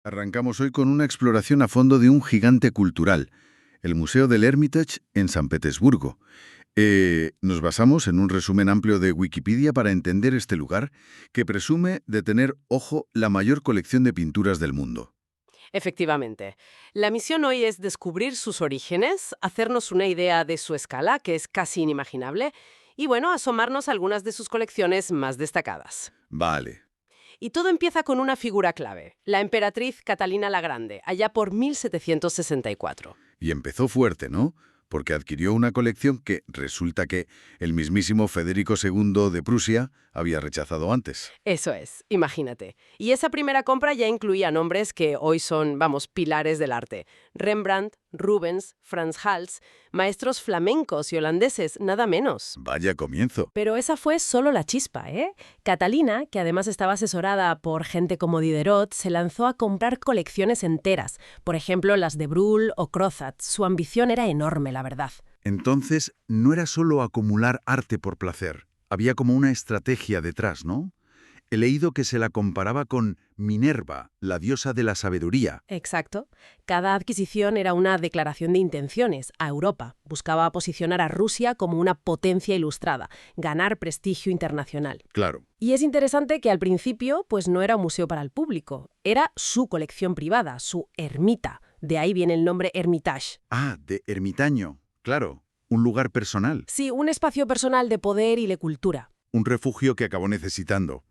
Arrancamos hoy con una exploración a fondo de un gigante cultural, el Museo del Hermitage en San Petersburgo. Nos basamos en un resumen amplio de Wikipedia para entender este lugar, que presume de tener, ojo, la mayor colección de pinturas del mundo. Efectivamente. La misión hoy es descubrir sus orígenes, hacernos una idea de su escala, que es casi inimaginable, y bueno, asomarnos a algunas de sus colecciones más destacadas. Vale. Y todo empieza con una figura clave, la emperatriz Catalina la Grande, allá por 1764. Y empezó fuerte, ¿no? Porque adquirió una colección que resulta que el mismísimo Federico II de Prusia había rechazado antes. Eso es, imagínate. Y esa primera compra ya incluía nombres que hoy son, vamos, pilares del arte. Rembrandt, Rubens, Frans Hals, maestros flamencos y holandeses, nada menos. Vaya comienzo. Pero esa fue solo la chispa, ¿eh? Catalina, que además estaba asesorada por gente como Diderot, se lanzó a comprar colecciones enteras, por ejemplo las de Bruhl o Crozat. Su ambición era enorme, la verdad. Entonces, no era solo acumular arte por placer. Había como una estrategia detrás, ¿no? He leído que se la comparaba con Minerva, la diosa de la sabiduría. Exacto. Cada adquisición era una declaración de intenciones a Europa. Buscaba posicionar a Rusia como una potencia ilustrada, ganar prestigio internacional. Claro. Y es interesante que al principio pues no era un museo para el público, era su colección privada, su ermita. De ahí viene el nombre Hermitage. Ah, de ermitaño. Claro, un lugar personal. Sí, un espacio personal de poder y de cultura. Un refugio que acabó necesitando.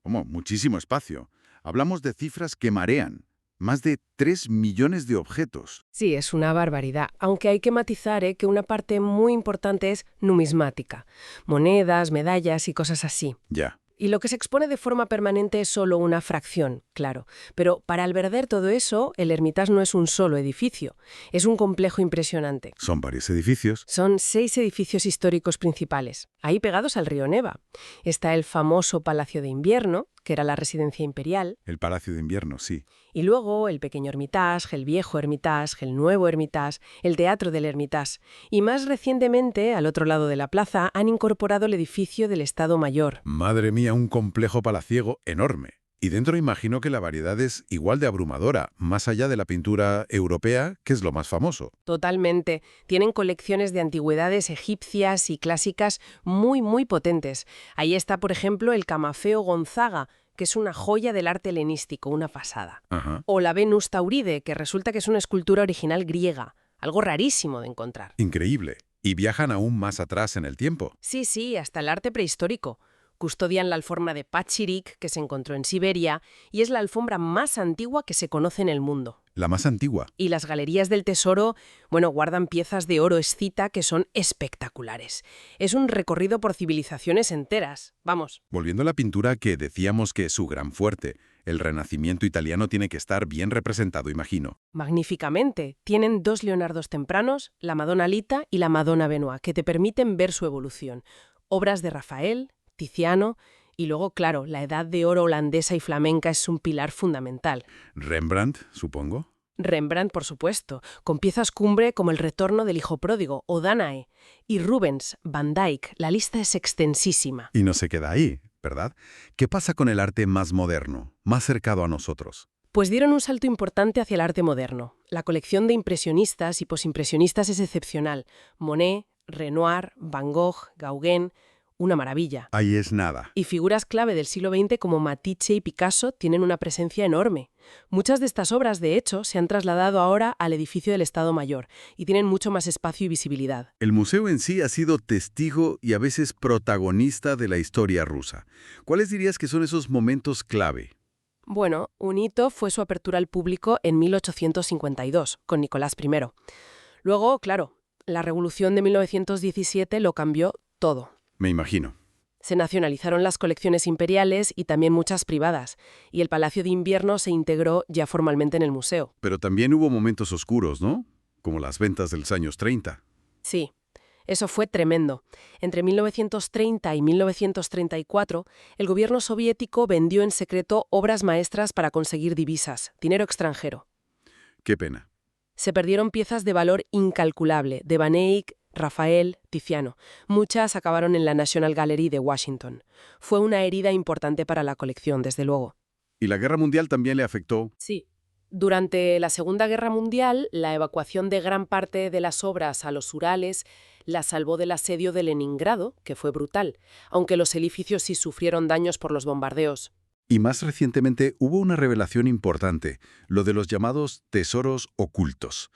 Muchísimo espacio. Hablamos de cifras que marean. Más de 3 millones de objetos. Sí, es una barbaridad, aunque hay que matizar que una parte muy importante es numismática. Monedas, medallas y cosas así. Ya. Y lo que se expone de forma permanente es solo una fracción, claro. Pero para albergar todo eso, el Hermitage no es un solo edificio, es un complejo impresionante. Son varios edificios. Son 6 edificios históricos principales, ahí pegados al río Neva. Está el famoso Palacio de Invierno, que era la residencia imperial, El Palacio de Invierno, sí. y luego el pequeño Hermitage, el viejo Hermitage, el nuevo Hermitage, el Teatro del Hermitage. Y más recientemente, al otro lado de la plaza, han incorporado el edificio del Estado Mayor. Madre mía, un complejo palaciego enorme. Y dentro imagino que la variedad es igual de abrumadora, más allá de la pintura europea, que es lo más famoso. Totalmente. Tienen colecciones de antigüedades egipcias y clásicas muy, muy potentes. Ahí está, por ejemplo, el Camafeo Gonzaga, que es una joya del arte helenístico, una pasada. Ajá. O la Venus Tauride, que resulta que es una escultura original griega, algo rarísimo de encontrar. Increíble. Y viajan aún más atrás en el tiempo. Sí, sí, hasta el arte prehistórico. Custodian la alfombra de Pachirik, que se encontró en Siberia, y es la alfombra más antigua que se conoce en el mundo. La más antigua. Y las galerías del tesoro, guardan piezas de oro escita que son espectaculares. Es un recorrido por civilizaciones enteras. Vamos. Volviendo a la pintura que decíamos que es su gran fuerte, el Renacimiento italiano tiene que estar bien representado, imagino. Magníficamente. Tienen 2 Leonardos tempranos, la Madonna Lita y la Madonna Benoit, que te permiten ver su evolución. Obras de Rafael, Tiziano, y luego, claro, la Edad de Oro holandesa y flamenca es un pilar fundamental. Rembrandt, supongo. Rembrandt, por supuesto, con piezas cumbre como El retorno del hijo pródigo o Danae. Y Rubens, Van Dyck, la lista es extensísima. Y no se queda ahí, ¿verdad? ¿Qué pasa con el arte más moderno, más cercano a nosotros? Pues dieron un salto importante hacia el arte moderno. La colección de impresionistas y posimpresionistas es excepcional. Monet, Renoir, Van Gogh, Gauguin, una maravilla. Ahí es nada. Y figuras clave del siglo XX como Matisse y Picasso tienen una presencia enorme. Muchas de estas obras, de hecho, se han trasladado ahora al edificio del Estado Mayor y tienen mucho más espacio y visibilidad. El museo en sí ha sido testigo y a veces protagonista de la historia rusa. ¿Cuáles dirías que son esos momentos clave? Bueno, un hito fue su apertura al público en 1852, con Nicolás I. Luego, claro, la Revolución de 1917 lo cambió todo. Me imagino. Se nacionalizaron las colecciones imperiales y también muchas privadas, y el Palacio de Invierno se integró ya formalmente en el museo. Pero también hubo momentos oscuros, ¿no? Como las ventas de los años 30. Sí, eso fue tremendo. Entre 1930 y 1934, el gobierno soviético vendió en secreto obras maestras para conseguir divisas, dinero extranjero. Qué pena. Se perdieron piezas de valor incalculable, de Van Eyck, Rafael, Tiziano. Muchas acabaron en la National Gallery de Washington. Fue una herida importante para la colección, desde luego. ¿Y la guerra mundial también le afectó? Sí. Durante la Segunda Guerra Mundial, la evacuación de gran parte de las obras a los Urales la salvó del asedio de Leningrado, que fue brutal, aunque los edificios sí sufrieron daños por los bombardeos. Y más recientemente hubo una revelación importante, lo de los llamados tesoros ocultos.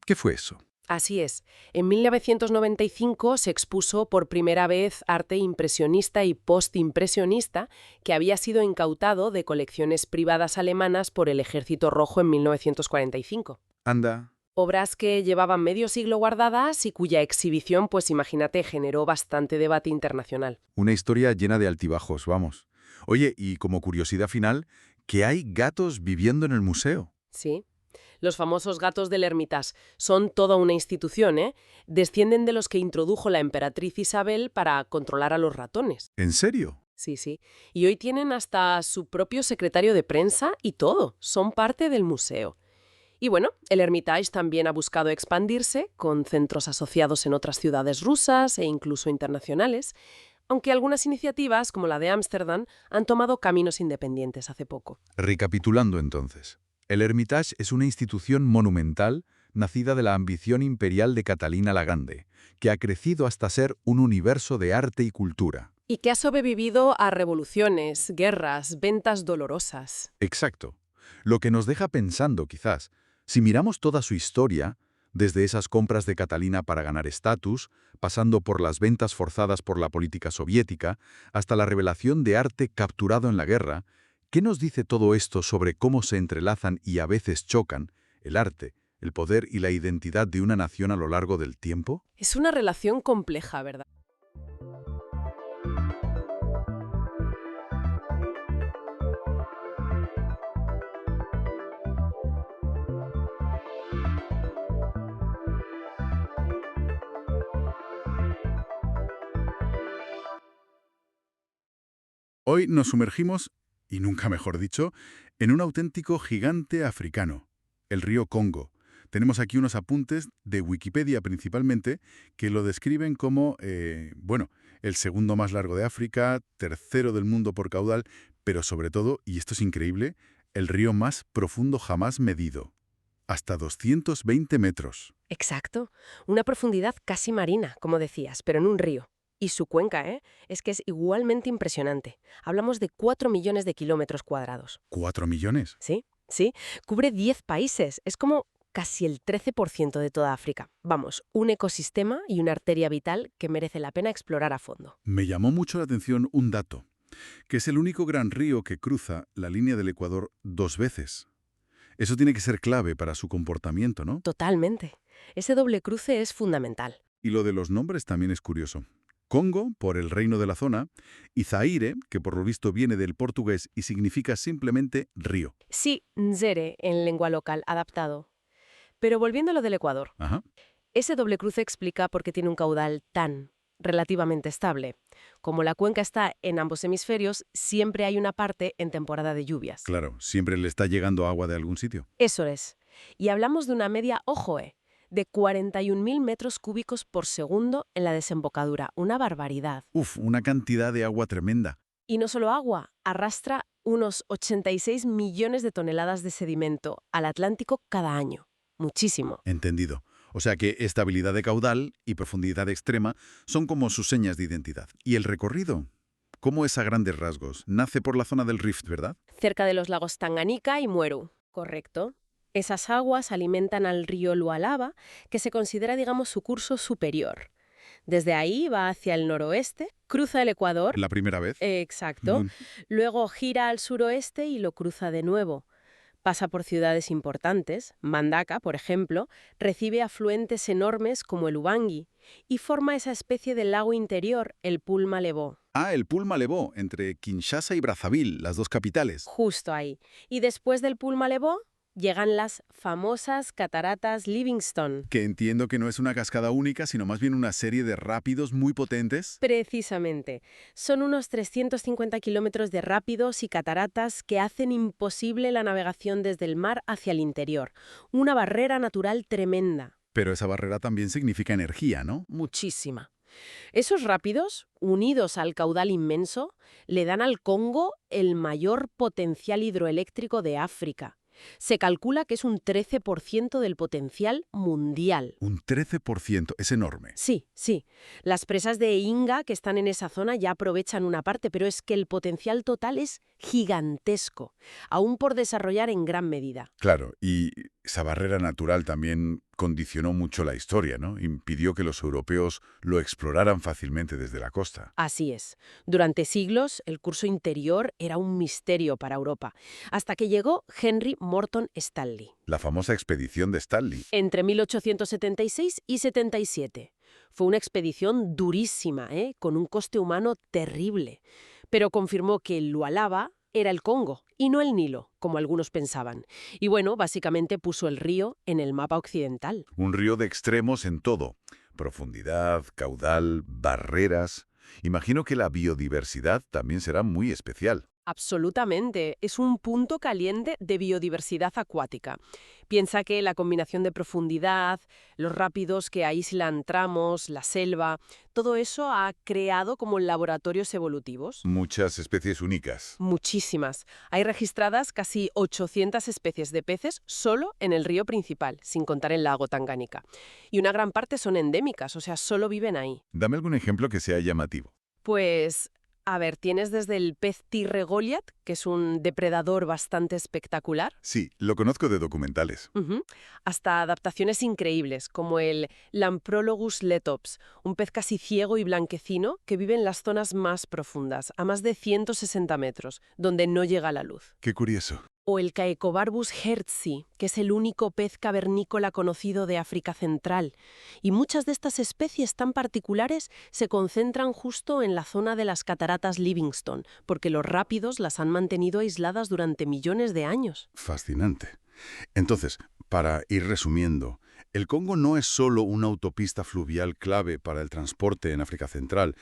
¿Qué fue eso? Así es. En 1995 se expuso por primera vez arte impresionista y postimpresionista que había sido incautado de colecciones privadas alemanas por el Ejército Rojo en 1945. Anda. Obras que llevaban medio siglo guardadas y cuya exhibición, pues imagínate, generó bastante debate internacional. Una historia llena de altibajos, vamos. Oye, y como curiosidad final, ¿que hay gatos viviendo en el museo? Sí. Los famosos gatos del Hermitage son toda una institución, ¿eh? Descienden de los que introdujo la emperatriz Isabel para controlar a los ratones. ¿En serio? Sí, sí. Y hoy tienen hasta su propio secretario de prensa y todo. Son parte del museo. Y bueno, el Hermitage también ha buscado expandirse, con centros asociados en otras ciudades rusas e incluso internacionales, aunque algunas iniciativas, como la de Ámsterdam, han tomado caminos independientes hace poco. Recapitulando entonces. El Hermitage es una institución monumental nacida de la ambición imperial de Catalina la Grande, que ha crecido hasta ser un universo de arte y cultura. Y que ha sobrevivido a revoluciones, guerras, ventas dolorosas. Exacto. Lo que nos deja pensando, quizás, si miramos toda su historia, desde esas compras de Catalina para ganar estatus, pasando por las ventas forzadas por la política soviética, hasta la revelación de arte capturado en la guerra, ¿qué nos dice todo esto sobre cómo se entrelazan y a veces chocan el arte, el poder y la identidad de una nación a lo largo del tiempo? Es una relación compleja, ¿verdad? Hoy nos sumergimos, y nunca mejor dicho, en un auténtico gigante africano, el río Congo. Tenemos aquí unos apuntes de Wikipedia principalmente que lo describen como, el segundo más largo de África, tercero del mundo por caudal, pero sobre todo, y esto es increíble, el río más profundo jamás medido, hasta 220 metros. Exacto. Una profundidad casi marina, como decías, pero en un río. Y su cuenca, es que es igualmente impresionante. Hablamos de 4 millones de kilómetros cuadrados. ¿4 millones? Sí, sí. Cubre 10 países. Es como casi el 13% de toda África. Vamos, un ecosistema y una arteria vital que merece la pena explorar a fondo. Me llamó mucho la atención un dato, que es el único gran río que cruza la línea del Ecuador 2 veces. Eso tiene que ser clave para su comportamiento, ¿no? Totalmente. Ese doble cruce es fundamental. Y lo de los nombres también es curioso. Congo, por el reino de la zona, y Zaire, que por lo visto viene del portugués y significa simplemente río. Sí, Nzere en lengua local, adaptado. Pero volviendo a lo del Ecuador, Ajá. ese doble cruce explica por qué tiene un caudal tan relativamente estable. Como la cuenca está en ambos hemisferios, siempre hay una parte en temporada de lluvias. Claro, siempre le está llegando agua de algún sitio. Eso es. Y hablamos de una media, ojo, de 41.000 metros cúbicos por segundo en la desembocadura. Una barbaridad. Uf, una cantidad de agua tremenda. Y no solo agua, arrastra unos 86 millones de toneladas de sedimento al Atlántico cada año. Muchísimo. Entendido. O sea que estabilidad de caudal y profundidad extrema son como sus señas de identidad. ¿Y el recorrido? ¿Cómo es a grandes rasgos? Nace por la zona del Rift, ¿verdad? Cerca de los lagos Tanganica y Muero. Correcto. Esas aguas alimentan al río Lualaba, que se considera, digamos, su curso superior. Desde ahí va hacia el noroeste, cruza el Ecuador. ¿La primera vez? Exacto. Luego gira al suroeste y lo cruza de nuevo. Pasa por ciudades importantes, Mandaka, por ejemplo, recibe afluentes enormes como el Ubangui y forma esa especie de lago interior, el Pulma-Lebó. Ah, el Pulma-Lebó, entre Kinshasa y Brazzaville, las dos capitales. Justo ahí. Y después del Pulma-Lebó llegan las famosas cataratas Livingstone. Que entiendo que no es una cascada única, sino más bien una serie de rápidos muy potentes. Precisamente. Son unos 350 kilómetros de rápidos y cataratas que hacen imposible la navegación desde el mar hacia el interior. Una barrera natural tremenda. Pero esa barrera también significa energía, ¿no? Muchísima. Esos rápidos, unidos al caudal inmenso, le dan al Congo el mayor potencial hidroeléctrico de África. Se calcula que es un 13% del potencial mundial. Un 13%, es enorme. Sí, sí. Las presas de Inga que están en esa zona ya aprovechan una parte, pero es que el potencial total es gigantesco, aún por desarrollar en gran medida. Claro, y esa barrera natural también condicionó mucho la historia, ¿no? Impidió que los europeos lo exploraran fácilmente desde la costa. Así es. Durante siglos, el curso interior era un misterio para Europa, hasta que llegó Henry Morton Stanley. La famosa expedición de Stanley. Entre 1876 y 77. Fue una expedición durísima, con un coste humano terrible, pero confirmó que el Lualaba era el Congo y no el Nilo, como algunos pensaban. Y bueno, básicamente puso el río en el mapa occidental. Un río de extremos en todo. Profundidad, caudal, barreras. Imagino que la biodiversidad también será muy especial. Absolutamente. Es un punto caliente de biodiversidad acuática. Piensa que la combinación de profundidad, los rápidos que aíslan tramos, la selva, todo eso ha creado como laboratorios evolutivos. Muchas especies únicas. Muchísimas. Hay registradas casi 800 especies de peces solo en el río principal, sin contar el lago Tangánica. Y una gran parte son endémicas, o sea, solo viven ahí. Dame algún ejemplo que sea llamativo. Pues, a ver, tienes desde el pez tigre Goliath, que es un depredador bastante espectacular, Sí, lo conozco de documentales. hasta adaptaciones increíbles, como el Lamprologus letops, un pez casi ciego y blanquecino que vive en las zonas más profundas, a más de 160 metros, donde no llega la luz. Qué curioso. O el Caecobarbus hertzi, que es el único pez cavernícola conocido de África Central. Y muchas de estas especies tan particulares se concentran justo en la zona de las cataratas Livingstone, porque los rápidos las han mantenido aisladas durante millones de años. Fascinante. Entonces, para ir resumiendo, el Congo no es solo una autopista fluvial clave para el transporte en África Central,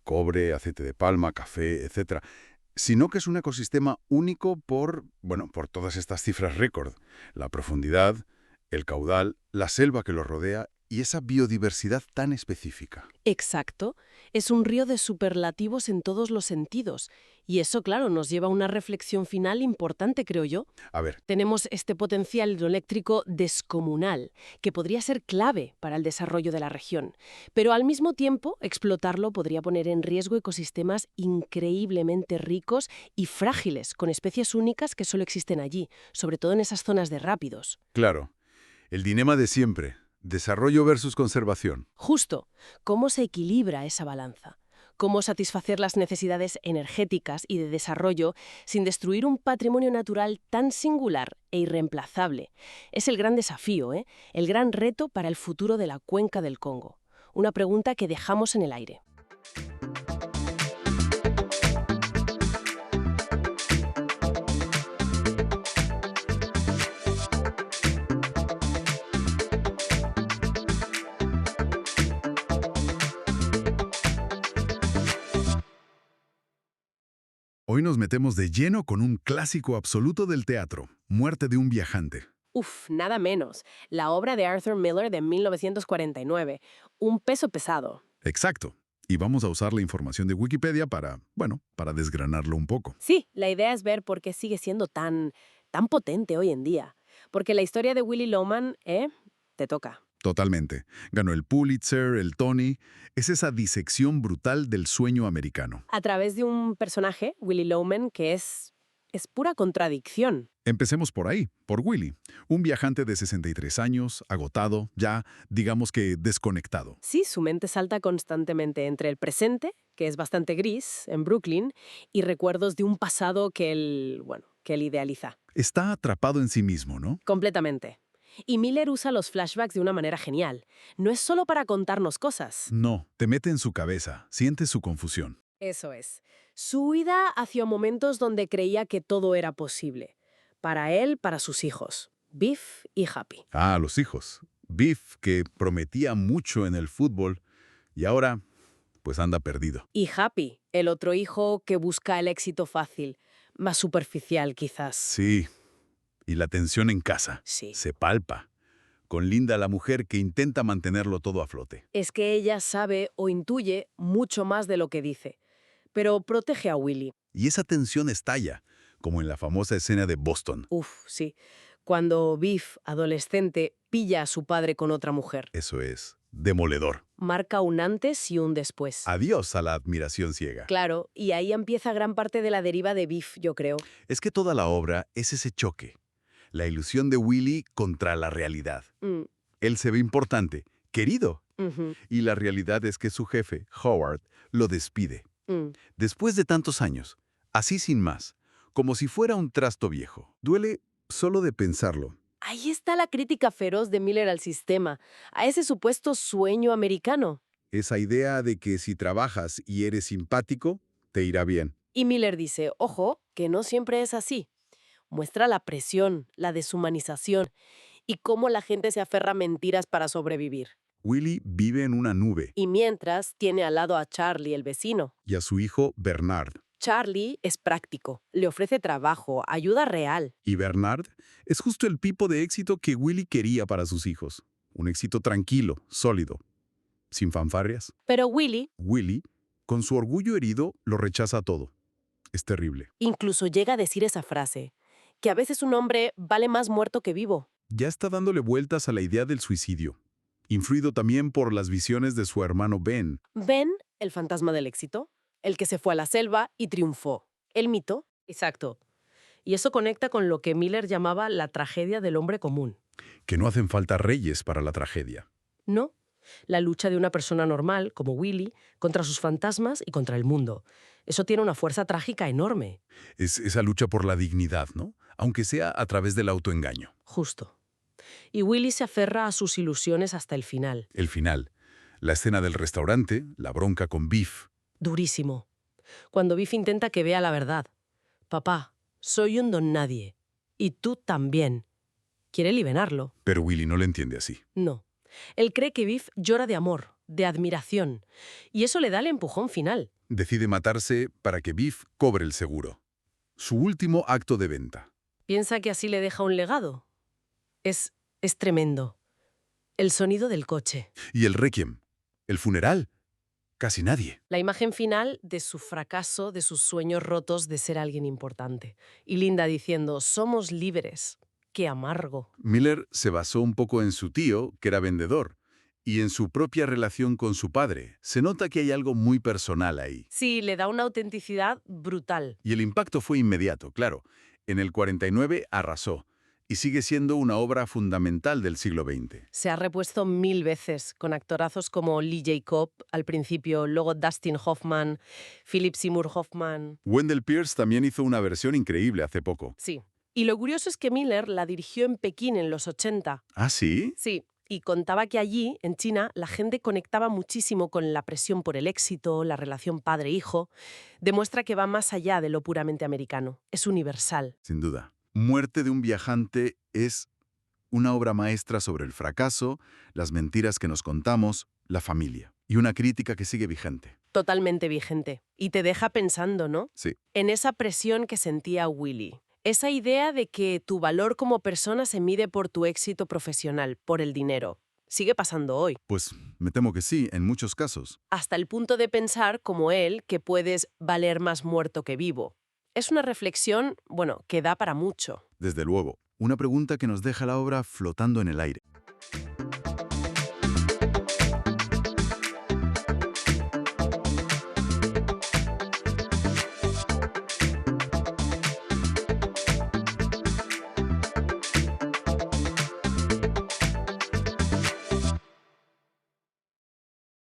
cobre, aceite de palma, café, etcétera, sino que es un ecosistema único por todas estas cifras récord. La profundidad, el caudal, la selva que lo rodea y esa biodiversidad tan específica. Exacto. Es un río de superlativos en todos los sentidos. Y eso, claro, nos lleva a una reflexión final importante, creo yo. A ver, Tenemos este potencial hidroeléctrico descomunal, que podría ser clave para el desarrollo de la región. Pero al mismo tiempo, explotarlo podría poner en riesgo ecosistemas increíblemente ricos y frágiles, con especies únicas que solo existen allí, sobre todo en esas zonas de rápidos. claro, el dilema de siempre, desarrollo versus conservación. Justo, ¿cómo se equilibra esa balanza? ¿Cómo satisfacer las necesidades energéticas y de desarrollo sin destruir un patrimonio natural tan singular e irreemplazable? Es el gran desafío, el gran reto para el futuro de la cuenca del Congo. Una pregunta que dejamos en el aire. Hoy nos metemos de lleno con un clásico absoluto del teatro, Muerte de un viajante. Uf, nada menos. La obra de Arthur Miller de 1949. Un peso pesado. Exacto. Y vamos a usar la información de Wikipedia para desgranarlo un poco. Sí, la idea es ver por qué sigue siendo tan potente hoy en día. Porque la historia de Willy Loman, te toca. Totalmente. Ganó el Pulitzer, el Tony. Es esa disección brutal del sueño americano. A través de un personaje, Willy Loman, que es pura contradicción. Empecemos por ahí, por Willy, un viajante de 63 años, agotado, ya, digamos que desconectado. Sí, su mente salta constantemente entre el presente, que es bastante gris, en Brooklyn, y recuerdos de un pasado que él idealiza. Está atrapado en sí mismo, ¿no? Completamente. Y Miller usa los flashbacks de una manera genial. No es solo para contarnos cosas. No, te mete en su cabeza, sientes su confusión. Eso es. Su huida hacia momentos donde creía que todo era posible. Para él, para sus hijos. Biff y Happy. Ah, los hijos. Biff, que prometía mucho en el fútbol, y ahora, pues anda perdido. Y Happy, el otro hijo que busca el éxito fácil. Más superficial, quizás. Sí, y la tensión en casa. Sí. Se palpa. Con Linda, la mujer que intenta mantenerlo todo a flote. Es que ella sabe o intuye mucho más de lo que dice. Pero protege a Willy. Y esa tensión estalla, como en la famosa escena de Boston. Uf, sí. cuando Biff, adolescente, pilla a su padre con otra mujer. Eso es demoledor. Marca un antes y un después. Adiós a la admiración ciega. Claro, y ahí empieza gran parte de la deriva de Biff, yo creo. Es que toda la obra es ese choque. La ilusión de Willy contra la realidad. Mm, Él se ve importante, querido. ujú, Y la realidad es que su jefe, Howard, lo despide. mm. Después de tantos años, así sin más, como si fuera un trasto viejo. Duele solo de pensarlo. Ahí está la crítica feroz de Miller al sistema, a ese supuesto sueño americano. Esa idea de que si trabajas y eres simpático, te irá bien. Y Miller dice, ojo, que no siempre es así. Muestra la presión, la deshumanización y cómo la gente se aferra a mentiras para sobrevivir. Willy vive en una nube Y mientras tiene al lado a Charlie, el vecino. y a su hijo Bernard. Charlie es práctico, le ofrece trabajo, ayuda real. Y Bernard es justo el tipo de éxito que Willy quería para sus hijos. Un éxito tranquilo, sólido, sin fanfarrias. Pero Willy Willy, con su orgullo herido, lo rechaza todo. Es terrible. incluso llega a decir esa frase, que a veces un hombre vale más muerto que vivo. Ya está dándole vueltas a la idea del suicidio, influido también por las visiones de su hermano Ben. ¿Ven el fantasma del éxito? El que se fue a la selva y triunfó. ¿El mito? Exacto. Y eso conecta con lo que Miller llamaba la tragedia del hombre común. Que no hacen falta reyes para la tragedia. No, la lucha de una persona normal, como Willy, contra sus fantasmas y contra el mundo. Eso tiene una fuerza trágica enorme. Es esa lucha por la dignidad, ¿no? Aunque sea a través del autoengaño. Justo. Y Willy se aferra a sus ilusiones hasta el final. El final. La escena del restaurante, la bronca con Biff. Durísimo. Cuando Biff intenta que vea la verdad. Papá, soy un don nadie. Y tú también. Quiere liberarlo. Pero Willy no lo entiende así. No. Él cree que Biff llora de amor, de admiración. Y eso le da el empujón final. Decide matarse para que Biff cobre el seguro. Su último acto de venta. Piensa que así le deja un legado. Es tremendo. El sonido del coche. Y el requiem. El funeral. Casi nadie. La imagen final de su fracaso, de sus sueños rotos de ser alguien importante. Y Linda diciendo, somos libres. ¡Qué amargo! Miller se basó un poco en su tío, que era vendedor, y en su propia relación con su padre. Se nota que hay algo muy personal ahí. Sí, le da una autenticidad brutal. Y el impacto fue inmediato, claro. En el 49 arrasó, y sigue siendo una obra fundamental del siglo XX. Se ha repuesto 1000 veces, con actorazos como Lee Jacob al principio, luego Dustin Hoffman, Philip Seymour Hoffman. Wendell Pierce también hizo una versión increíble hace poco. Sí. Y lo curioso es que Miller la dirigió en Pekín en los 80. ¿Ah, sí? Sí, y contaba que allí, en China, la gente conectaba muchísimo con la presión por el éxito, la relación padre-hijo. Demuestra que va más allá de lo puramente americano. Es universal. Sin duda. Muerte de un viajante es una obra maestra sobre el fracaso, las mentiras que nos contamos, la familia. Y una crítica que sigue vigente. Totalmente vigente. Y te deja pensando, ¿no? Sí. En esa presión que sentía Willy. Esa idea de que tu valor como persona se mide por tu éxito profesional, por el dinero. Sigue pasando hoy. Pues me temo que sí, en muchos casos. Hasta el punto de pensar, como él, que puedes valer más muerto que vivo. Es una reflexión, bueno, que da para mucho. Desde luego, una pregunta que nos deja la obra flotando en el aire.